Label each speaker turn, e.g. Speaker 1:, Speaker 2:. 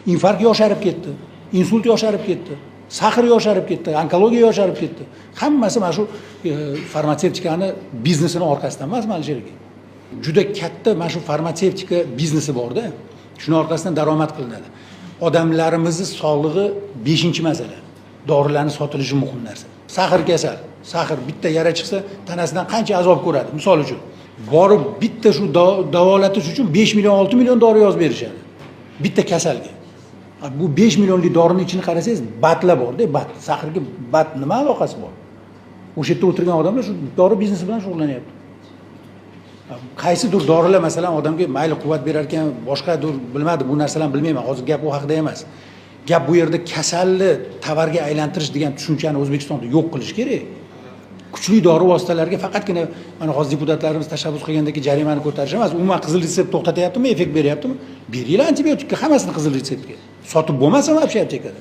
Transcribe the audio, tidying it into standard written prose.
Speaker 1: Infarkt yosharib ketdi, insult yosharib ketdi, sahr yosharib ketdi, onkologiya yosharib ketdi. Hammasi mana shu farmatsevtikani biznesining orqasidan emasmi, Alisher aka? Juda katta mana shu farmatsevtika biznesi borda. Shuning orqasidan daromad qilinadi. Odamlarimizning sog'lig'i 5-masala. Dorilarning sotilishi muhim narsa. Sahr kasal, sahr bitta yara chiqsa, tanasidan qancha azob ko'radi. Misol uchun, borib bitta shu davolatish uchun 5 million, 6 million dori yozib berishadi. Bitta kasalga. Bu 5 millionlik dorining ichini qarasangiz, batlar bor-da, bat. Sahrga bat nima aloqasi bor? O'sha yerda o'tirgan odamlar shu dori biznesi bilan shug'ullanyapti. Qaysidir dorilar masalan odamga mayli quvvat berar ekan, boshqadir bilmadi, bu narsalarni bilmayman. Hozir gap u haqida emas. Gap bu yerda kasalni tovarga aylantirish degan tushunchani O'zbekistonda yo'q qilish kerak. Kuchli dori vositalariga faqatgina mana hozir deputatlarimiz tashabbus qilgandagi jarimani ko'tarish emas, umuman qizil retsept to'xtatyaptimi, effekt beryaptimi? Beringlar antibiotikka, hammasini qizil retseptga. Sotib bo'lmasam, вообще aptekada.